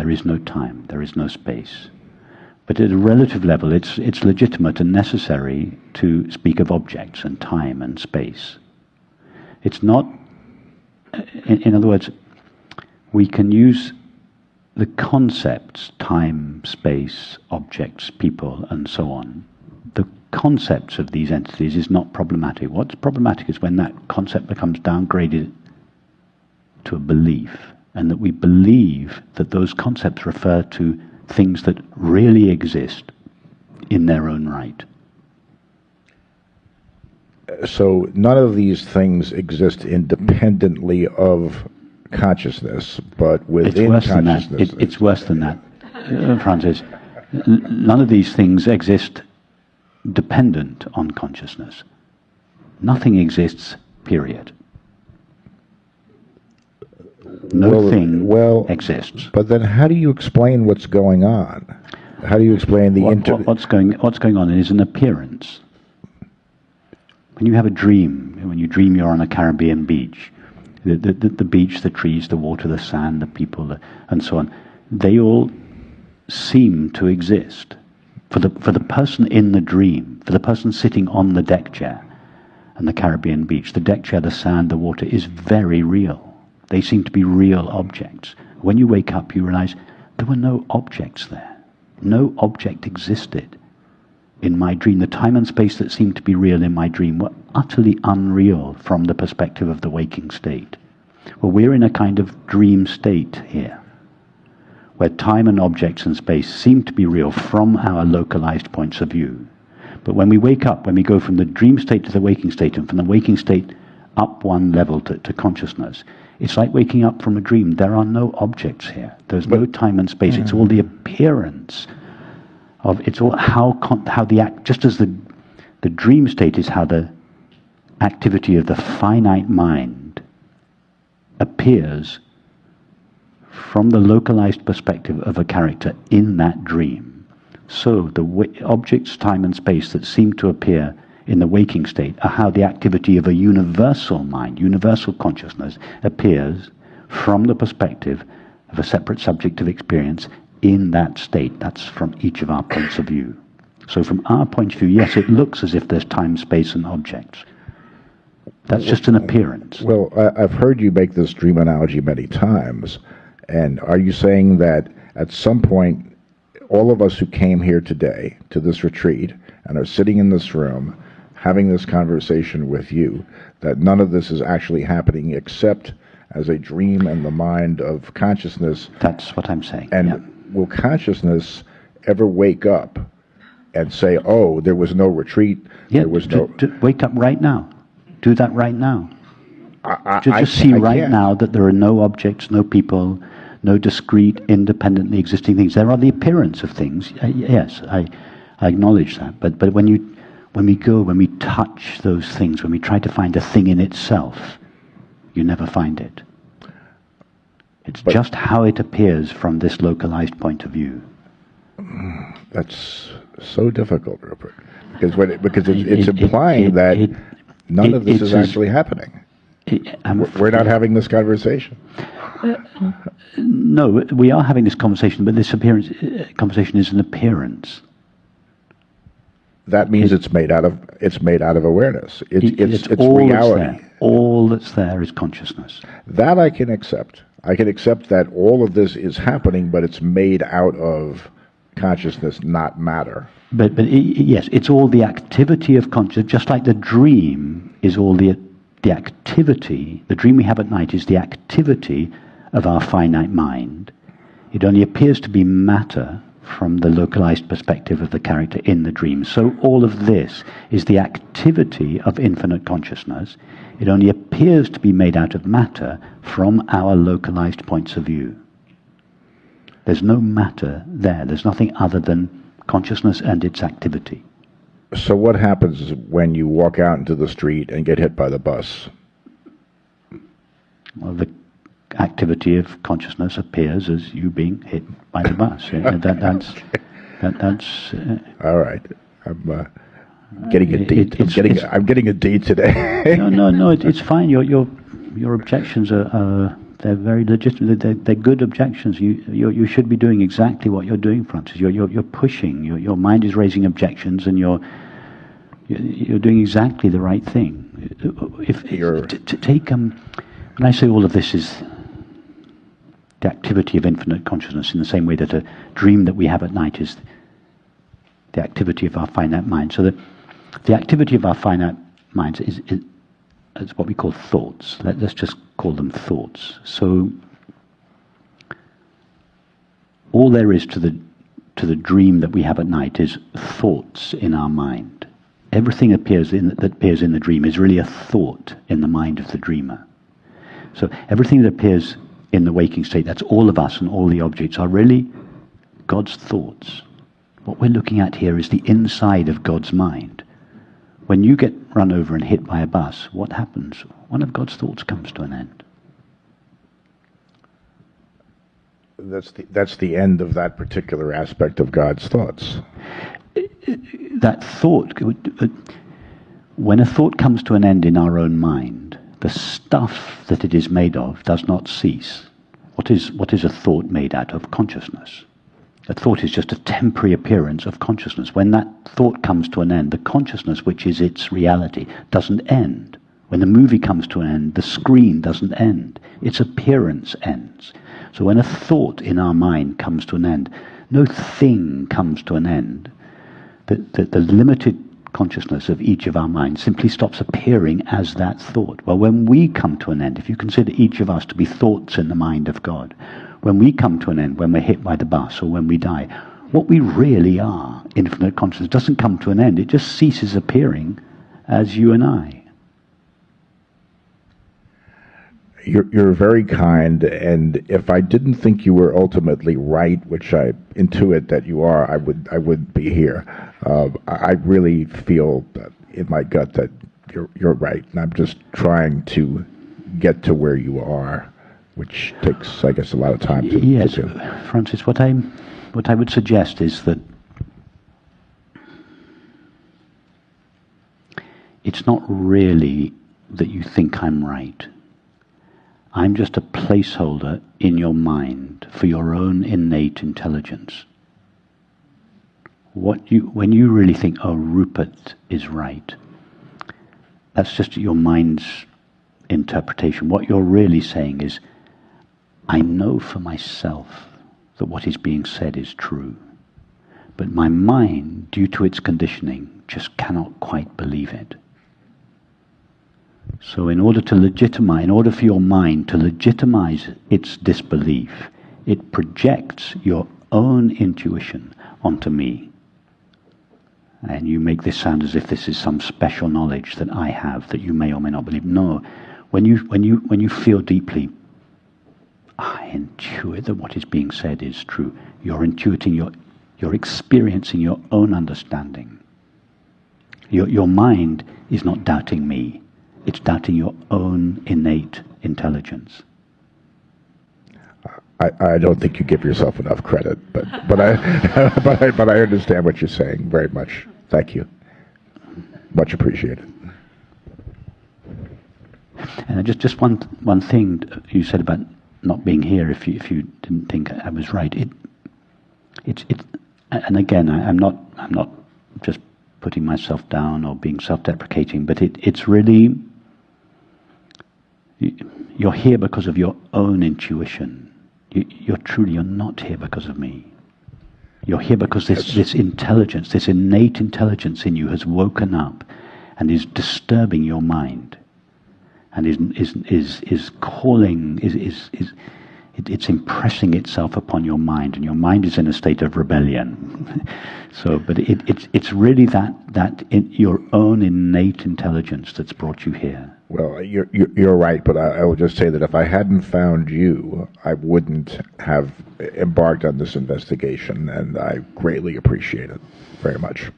there is no time, there is no space. But at a relative level, it's legitimate and necessary to speak of objects and time and space. It's not, in other words, we can use the concepts, time, space, objects, people, and so on. The concepts of these entities is not problematic. What's problematic is when that concept becomes downgraded to a belief, and that we believe that those concepts refer to things that really exist in their own right. So none of these things exist independently of consciousness, but within consciousness. It's worse than that, Francis. None of these things exist dependent on consciousness. Nothing exists, period. No thing exists. But then how do you explain what's going on? How do you explain the what's going on is an appearance. When you have a dream, when you dream you're on a Caribbean beach, the beach, the trees, the water, the sand, the people, and so on, they all seem to exist. For the person in the dream, for the person sitting on the deck chair and the Caribbean beach, the deck chair, the sand, the water is very real. They seem to be real objects. When you wake up, you realize there were no objects there. No object existed in my dream. The time and space that seemed to be real in my dream were utterly unreal from the perspective of the waking state. Well, we're in a kind of dream state here, where time and objects and space seem to be real from our localized points of view. But when we wake up, when we go from the dream state to the waking state, and from the waking state up one level to consciousness, it's like waking up from a dream. There are no objects here. There's no time and space. It's all the appearance of, it's all how the act, just as the dream state is how the activity of the finite mind appears from the localized perspective of a character in that dream. So the objects, time and space that seem to appear in the waking state are how the activity of a universal mind, universal consciousness, appears from the perspective of a separate subject of experience in that state. That's from each of our points of view. So from our point of view, yes, it looks as if there's time, space, and objects. That's just an appearance. Well, I've heard you make this dream analogy many times, and are you saying that at some point, all of us who came here today to this retreat and are sitting in this room having this conversation with you, that none of this is actually happening except as a dream in the mind of consciousness? That's what I'm saying. And will consciousness ever wake up and say, oh, there was no retreat, there was no... Wake up right now. Do that right now. Just see right now that there are no objects, no people, no discrete, independently existing things. There are the appearance of things. Yes, I acknowledge that. But when we touch those things, when we try to find a thing in itself, you never find it. It's just how it appears from this localized point of view. That's so difficult, Rupert, because it's implying that none of this is actually happening. We're not having this conversation. No, we are having this conversation, but this conversation is an appearance. That means it's made out of awareness. It's all reality. All that's there is consciousness. That I can accept. I can accept that all of this is happening, but it's made out of consciousness, not matter. But yes, it's all the activity of consciousness, just like the dream is all the activity. The dream we have at night is the activity of our finite mind. It only appears to be matter from the localized perspective of the character in the dream. So all of this is the activity of infinite consciousness. It only appears to be made out of matter from our localized points of view. There's no matter there. There's nothing other than consciousness and its activity. So what happens when you walk out into the street and get hit by the bus? Well, the activity of consciousness appears as you being hit by the bus. That's. All right. I'm getting a D. I'm getting a D today. No. It's fine. Your objections are They're very legitimate. They're good objections. You should be doing exactly what you're doing, Francis. You're pushing. Your mind is raising objections, and you're doing exactly the right thing. When I say all of this is the activity of infinite consciousness, in the same way that a dream that we have at night is the activity of our finite mind. So the activity of our finite minds is what we call thoughts. Let's just call them thoughts. So all there is to the dream that we have at night is thoughts in our mind. Everything that appears in the dream is really a thought in the mind of the dreamer. So everything that appears in the waking state, that's all of us and all the objects, are really God's thoughts. What we're looking at here is the inside of God's mind. When you get run over and hit by a bus, what happens? One of God's thoughts comes to an end. That's the end of that particular aspect of God's thoughts. That thought, when a thought comes to an end in our own mind, the stuff that it is made of does not cease. What is a thought made out of? Consciousness. A thought is just a temporary appearance of consciousness. When that thought comes to an end, the consciousness, which is its reality, doesn't end. When the movie comes to an end, the screen doesn't end. Its appearance ends. So when a thought in our mind comes to an end, no thing comes to an end. The limited consciousness of each of our minds simply stops appearing as that thought. Well, when we come to an end, if you consider each of us to be thoughts in the mind of God, when we come to an end, when we're hit by the bus or when we die, what we really are, infinite consciousness, doesn't come to an end. It just ceases appearing as you and I. You're very kind, and if I didn't think you were ultimately right, which I intuit that you are, I wouldn't be here. I really feel in my gut that you're right, and I'm just trying to get to where you are, which takes, I guess, a lot of time to do. Francis, what I would suggest is that it's not really that you think I'm right. I'm just a placeholder in your mind for your own innate intelligence. When you really think, oh, Rupert is right, that's just your mind's interpretation. What you're really saying is, I know for myself that what is being said is true, but my mind, due to its conditioning, just cannot quite believe it. So in order for your mind to legitimize its disbelief, it projects your own intuition onto me. And you make this sound as if this is some special knowledge that I have that you may or may not believe. No, when you feel deeply, I intuit that what is being said is true. You're intuiting, you're experiencing your own understanding. Your mind is not doubting me. It's doubting your own innate intelligence. I don't think you give yourself enough credit, but I understand what you're saying very much. Thank you. Much appreciated. And just one thing you said about not being here. If you didn't think I was right, and again, I'm not just putting myself down or being self-deprecating, but it's really, you're here because of your own intuition. You're not here because of me. You're here because this intelligence, this innate intelligence in you has woken up and is disturbing your mind, and is calling, it's impressing itself upon your mind, and your mind is in a state of rebellion. So, but it's really that your own innate intelligence that's brought you here. Well, you're right, but I will just say that if I hadn't found you, I wouldn't have embarked on this investigation, and I greatly appreciate it very much.